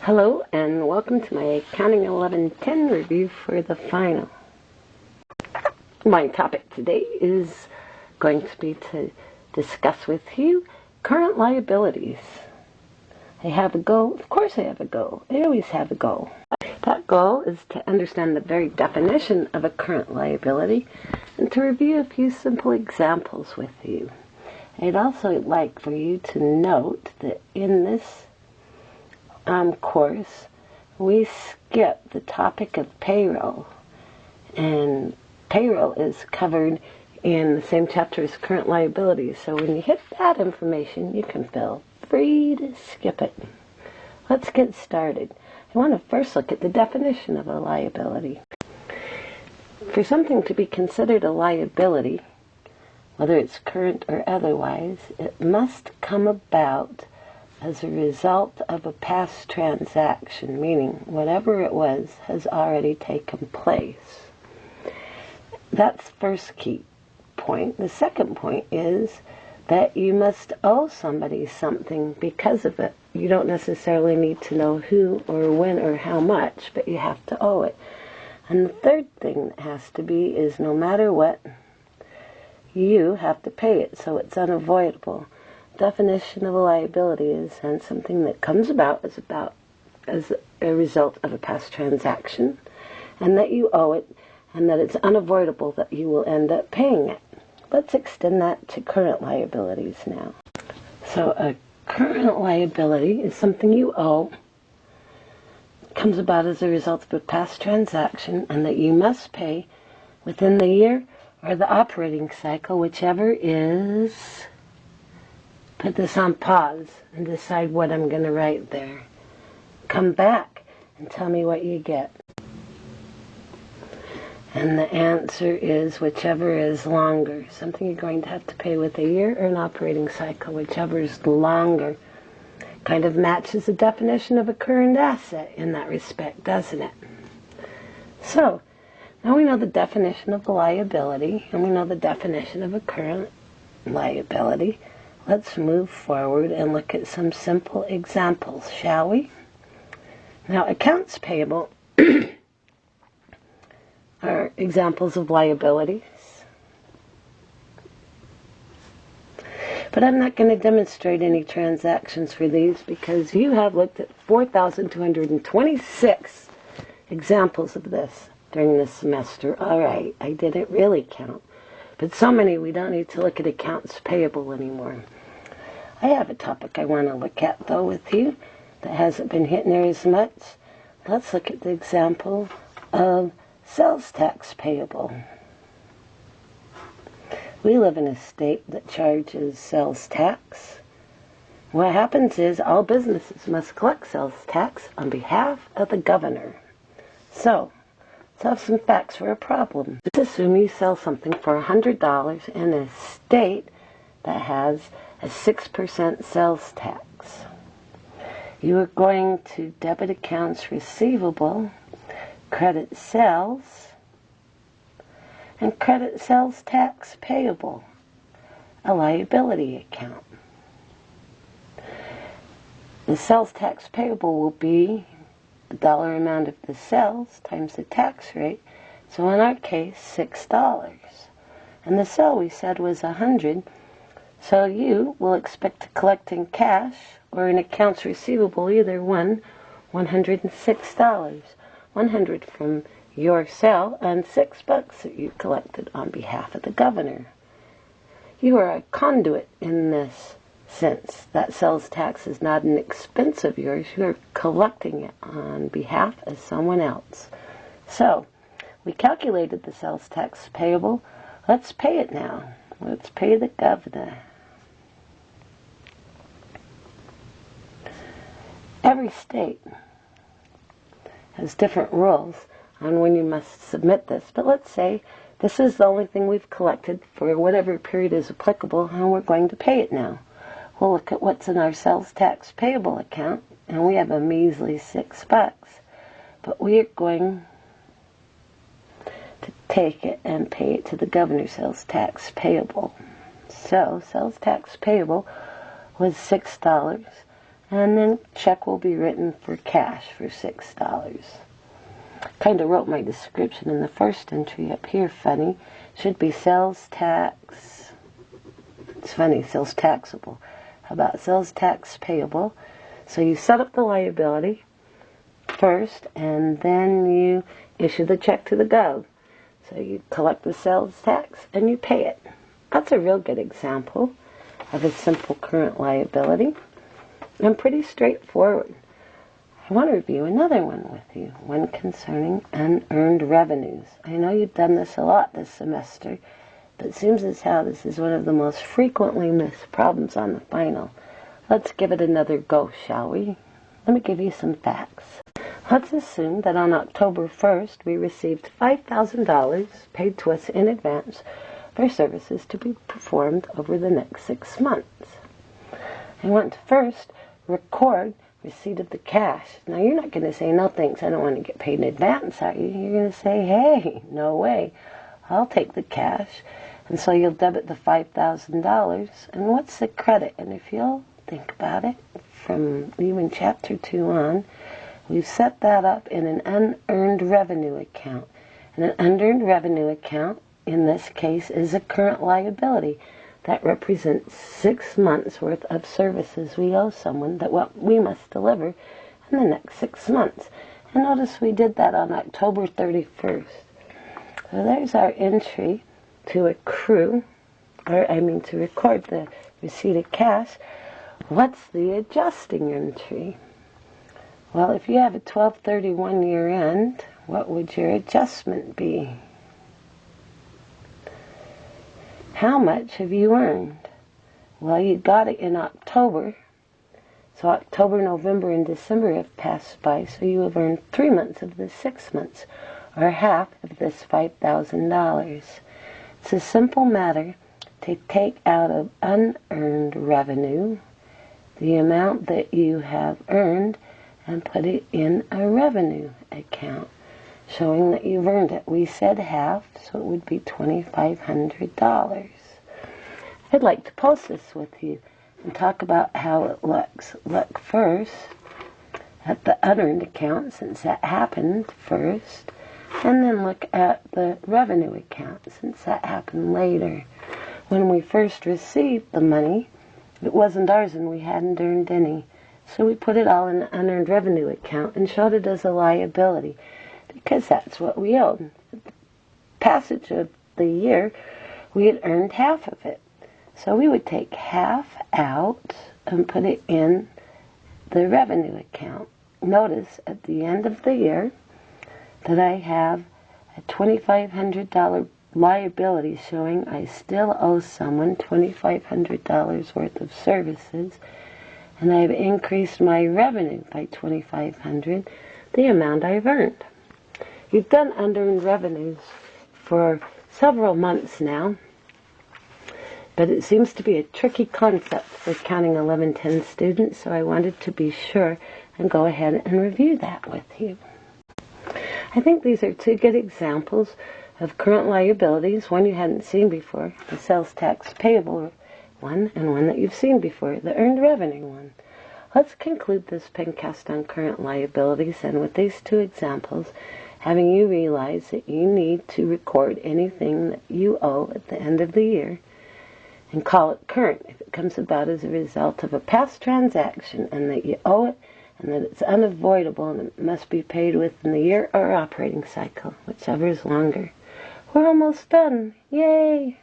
Hello and welcome to my Accounting 1110 review for the final. My topic today is going to be to discuss with you current liabilities. I have a goal. Of course I have a goal. I always have a goal. That goal is to understand the very definition of a current liability and to review a few simple examples with you. I'd also like for you to note that in this course, we skip the topic of payroll, and payroll is covered in the same chapter as current liabilities. So when you hit that information, you can feel free to skip it. Let's get started. I want to first look at the definition of a liability. For something to be considered a liability, whether it's current or otherwise, it must come about as a result of a past transaction, meaning whatever it was has already taken place. That's the first key point. The second point is that you must owe somebody something because of it. You don't necessarily need to know who or when or how much, but you have to owe it. And the third thing that has to be is no matter what, you have to pay it, so it's unavoidable. Definition of a liability is and something that comes about as a result of a past transaction, and that you owe it, and that it's unavoidable that you will end up paying it. Let's extend that to current liabilities now. So a current liability is something you owe, comes about as a result of a past transaction, and that you must pay within the year or the operating cycle, whichever is. Put this on pause and decide what I'm going to write there. Come back and tell me what you get. And the answer is whichever is longer. Something you're going to have to pay with a year or an operating cycle, whichever is longer. Kind of matches the definition of a current asset in that respect, doesn't it? So, now we know the definition of the liability, and we know the definition of a current liability. Let's move forward and look at some simple examples, shall we? Now, accounts payable are examples of liabilities. But I'm not going to demonstrate any transactions for these because you have looked at 4,226 examples of this during this semester. All right, I didn't really count. But so many we don't need to look at accounts payable anymore. I have a topic I want to look at, though, with you that hasn't been hit near as much. Let's look at the example of sales tax payable. We live in a state that charges sales tax. What happens is all businesses must collect sales tax on behalf of the governor. So, let's have some facts for a problem. Let's assume you sell something for $100 in a state that has a 6% sales tax. You are going to debit accounts receivable, credit sales, and credit sales tax payable, a liability account. The sales tax payable will be the dollar amount of the sales times the tax rate, so in our case, $6. And the sale we said was $100. So you will expect to collect in cash or in accounts receivable either $106. $100 from your sale and $6 that you collected on behalf of the governor. You are a conduit in this sense. That sales tax is not an expense of yours. You are collecting it on behalf of someone else. So, we calculated the sales tax payable. Let's pay it now. Let's pay the governor. Every state has different rules on when you must submit this, but let's say this is the only thing we've collected for whatever period is applicable, and we're going to pay it now. We'll look at what's in our sales tax payable account, and we have a measly $6, but we are going to take it and pay it to the governor's sales tax payable. So, sales tax payable was $6, and then check will be written for cash for $6. Kind of wrote my description in the first entry up here funny. Should be sales tax. It's funny, sales taxable. How about sales tax payable? So you set up the liability first, and then you issue the check to the gov. So you collect the sales tax and you pay it. That's a real good example of a simple current liability and pretty straightforward. I want to review another one with you, one concerning unearned revenues. I know you've done this a lot this semester, but it seems as how this is one of the most frequently missed problems on the final. Let's give it another go, shall we? Let me give you some facts. Let's assume that on October 1st we received $5,000 paid to us in advance for services to be performed over the next 6 months. I want to first record receipt of the cash. Now you're not going to say, no thanks, I don't want to get paid in advance, are you? You're going to say, hey, no way, I'll take the cash. And so you'll debit the $5,000. And what's the credit? And if you'll think about it, from even Chapter 2 on, we've set that up in an unearned revenue account. And an unearned revenue account, in this case, is a current liability that represents 6 months' worth of services we owe someone that what we must deliver in the next 6 months. And notice we did that on October 31st. So there's our entry to accrue, to record the receipt of cash. What's the adjusting entry? Well, if you have a 12/31 year end, what would your adjustment be? How much have you earned? Well, you got it in October. So October, November, and December have passed by, so you have earned 3 months of the 6 months, or half of this $5,000. It's a simple matter to take out of unearned revenue the amount that you have earned and put it in a revenue account, showing that you've earned it. We said half, so it would be $2,500. I'd like to post this with you and talk about how it looks. Look first at the unearned account, since that happened first, and then look at the revenue account, since that happened later. When we first received the money, it wasn't ours and we hadn't earned any. So we put it all in the unearned revenue account and showed it as a liability, because that's what we owed. At the passage of the year, we had earned half of it. So we would take half out and put it in the revenue account. Notice at the end of the year that I have a $2,500 liability showing I still owe someone $2,500 worth of services, and I've increased my revenue by $2,500, the amount I've earned. You've done unearned revenues for several months now, but it seems to be a tricky concept for Counting 1110 students, so I wanted to be sure and go ahead and review that with you. I think these are two good examples of current liabilities, one you hadn't seen before, the sales tax payable one, and one that you've seen before, the earned revenue one. Let's conclude this pencast on current liabilities, and with these two examples, having you realize that you need to record anything that you owe at the end of the year and call it current if it comes about as a result of a past transaction, and that you owe it and that it's unavoidable and it must be paid within the year or operating cycle, whichever is longer. We're almost done. Yay!